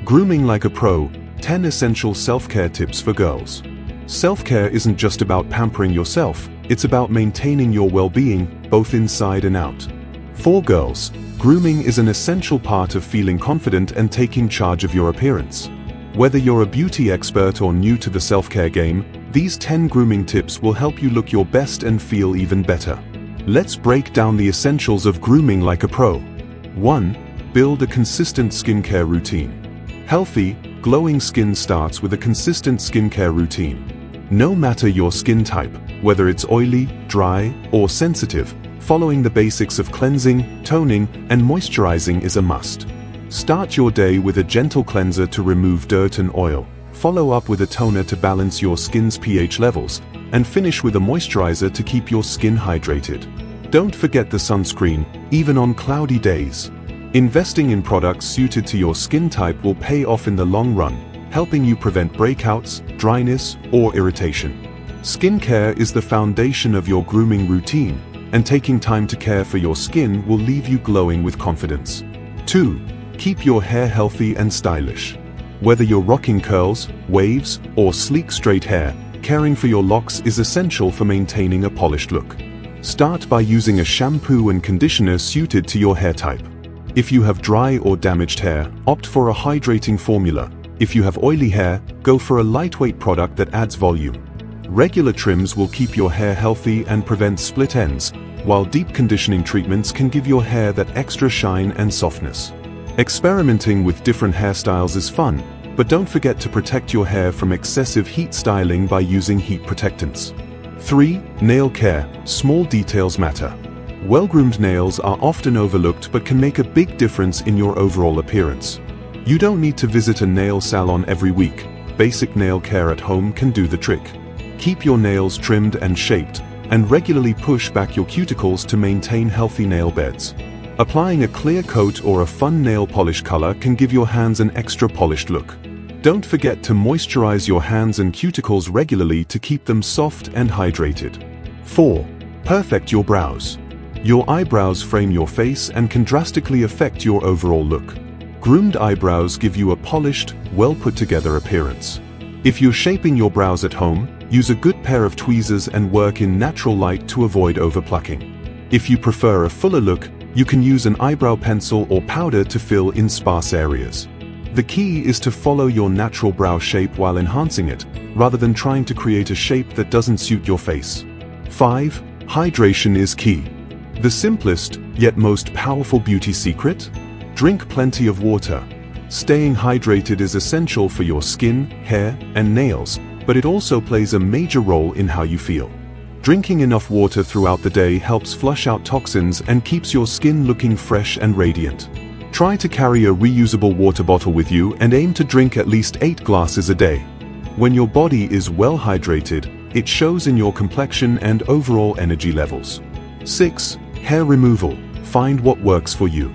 Grooming like a pro, 10 essential self-care tips for girls. Self-care isn't just about pampering yourself, it's about maintaining your well-being, both inside and out. For girls, grooming is an essential part of feeling confident and taking charge of your appearance. Whether you're a beauty expert or new to the self-care game, these 10 grooming tips will help you look your best and feel even better. Let's break down the essentials of grooming like a pro. 1. Build a consistent skincare routine. Healthy, glowing skin starts with a consistent skincare routine. No matter your skin type, whether it's oily, dry, or sensitive, following the basics of cleansing, toning, and moisturizing is a must. Start your day with a gentle cleanser to remove dirt and oil, follow up with a toner to balance your skin's pH levels, and finish with a moisturizer to keep your skin hydrated. Don't forget the sunscreen, even on cloudy days. Investing in products suited to your skin type will pay off in the long run, helping you prevent breakouts, dryness, or irritation. Skincare is the foundation of your grooming routine, and taking time to care for your skin will leave you glowing with confidence. 2. Keep your hair healthy and stylish. Whether you're rocking curls, waves, or sleek straight hair, caring for your locks is essential for maintaining a polished look. Start by using a shampoo and conditioner suited to your hair type. If you have dry or damaged hair, opt for a hydrating formula. If you have oily hair, go for a lightweight product that adds volume. Regular trims will keep your hair healthy and prevent split ends, while deep conditioning treatments can give your hair that extra shine and softness. Experimenting with different hairstyles is fun, but don't forget to protect your hair from excessive heat styling by using heat protectants. 3. Nail care. Small details matter. Well-groomed nails are often overlooked but can make a big difference in your overall appearance. You don't need to visit a nail salon every week. Basic nail care at home can do the trick. Keep your nails trimmed and shaped, and regularly push back your cuticles to maintain healthy nail beds. Applying a clear coat or a fun nail polish color can give your hands an extra polished look. Don't forget to moisturize your hands and cuticles regularly to keep them soft and hydrated. 4. Perfect your brows. Your eyebrows frame your face and can drastically affect your overall look. Groomed eyebrows give you a polished, well-put-together appearance. If you're shaping your brows at home, use a good pair of tweezers and work in natural light to avoid overplucking. If you prefer a fuller look, you can use an eyebrow pencil or powder to fill in sparse areas. The key is to follow your natural brow shape while enhancing it, rather than trying to create a shape that doesn't suit your face. 5. Hydration is key. The simplest, yet most powerful beauty secret? Drink plenty of water. Staying hydrated is essential for your skin, hair, and nails, but it also plays a major role in how you feel. Drinking enough water throughout the day helps flush out toxins and keeps your skin looking fresh and radiant. Try to carry a reusable water bottle with you and aim to drink at least 8 glasses a day. When your body is well hydrated, it shows in your complexion and overall energy levels. 6. Hair removal. Find what works for you.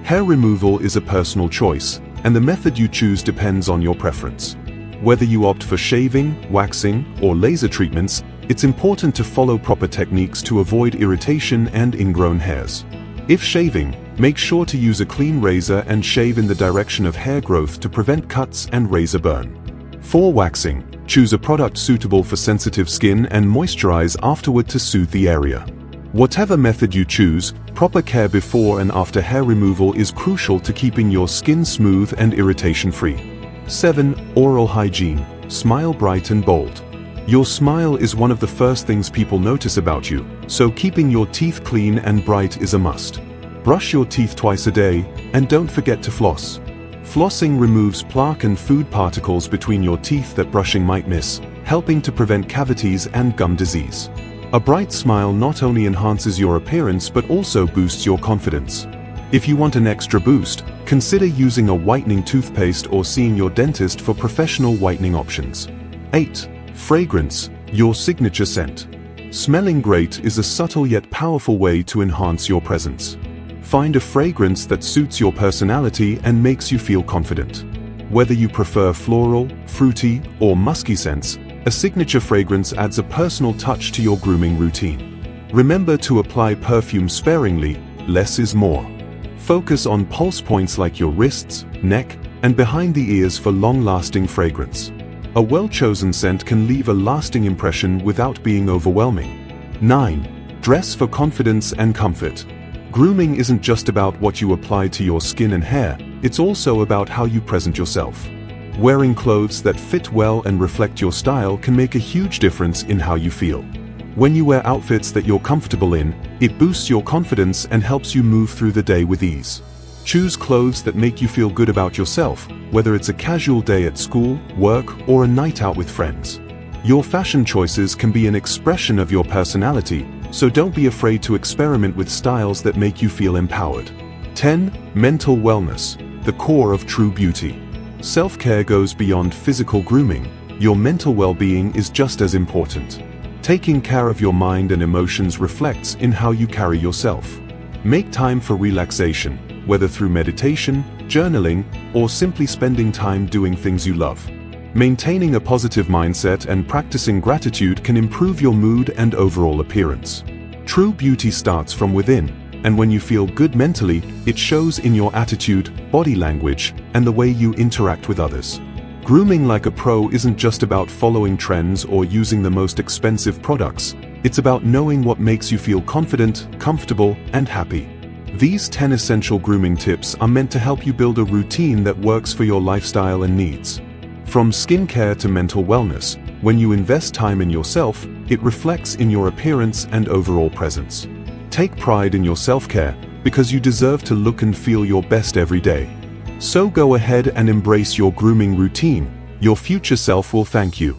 Hair removal is a personal choice, and the method you choose depends on your preference. Whether you opt for shaving, waxing, or laser treatments, it's important to follow proper techniques to avoid irritation and ingrown hairs. If shaving, make sure to use a clean razor and shave in the direction of hair growth to prevent cuts and razor burn. For waxing, choose a product suitable for sensitive skin and moisturize afterward to soothe the area. Whatever method you choose, proper care before and after hair removal is crucial to keeping your skin smooth and irritation-free. 7. Oral hygiene. Smile bright and bold. Your smile is one of the first things people notice about you, so keeping your teeth clean and bright is a must. Brush your teeth twice a day, and don't forget to floss. Flossing removes plaque and food particles between your teeth that brushing might miss, helping to prevent cavities and gum disease. A bright smile not only enhances your appearance but also boosts your confidence. If you want an extra boost, consider using a whitening toothpaste or seeing your dentist for professional whitening options. 8. Fragrance, your signature scent. Smelling great is a subtle yet powerful way to enhance your presence. Find a fragrance that suits your personality and makes you feel confident. Whether you prefer floral, fruity, or musky scents, a signature fragrance adds a personal touch to your grooming routine. Remember to apply perfume sparingly, less is more. Focus on pulse points like your wrists, neck, and behind the ears for long-lasting fragrance. A well-chosen scent can leave a lasting impression without being overwhelming. 9. Dress for confidence and comfort. Grooming isn't just about what you apply to your skin and hair, it's also about how you present yourself. Wearing clothes that fit well and reflect your style can make a huge difference in how you feel. When you wear outfits that you're comfortable in, it boosts your confidence and helps you move through the day with ease. Choose clothes that make you feel good about yourself, whether it's a casual day at school, work, or a night out with friends. Your fashion choices can be an expression of your personality, so don't be afraid to experiment with styles that make you feel empowered. 10. Mental wellness, the core of true beauty. Self-care goes beyond physical grooming. Your mental well-being is just as important. Taking care of your mind and emotions reflects in how you carry yourself. Make time for relaxation, whether through meditation, journaling, or simply spending time doing things you love. Maintaining a positive mindset and practicing gratitude can improve your mood and overall appearance. True beauty starts from within, and when you feel good mentally, it shows in your attitude, body language, and the way you interact with others. Grooming like a pro isn't just about following trends or using the most expensive products. It's about knowing what makes you feel confident, comfortable, and happy. These 10 essential grooming tips are meant to help you build a routine that works for your lifestyle and needs. From skincare to mental wellness, when you invest time in yourself, it reflects in your appearance and overall presence. Take pride in your self-care, because you deserve to look and feel your best every day. So go ahead and embrace your grooming routine. Your future self will thank you.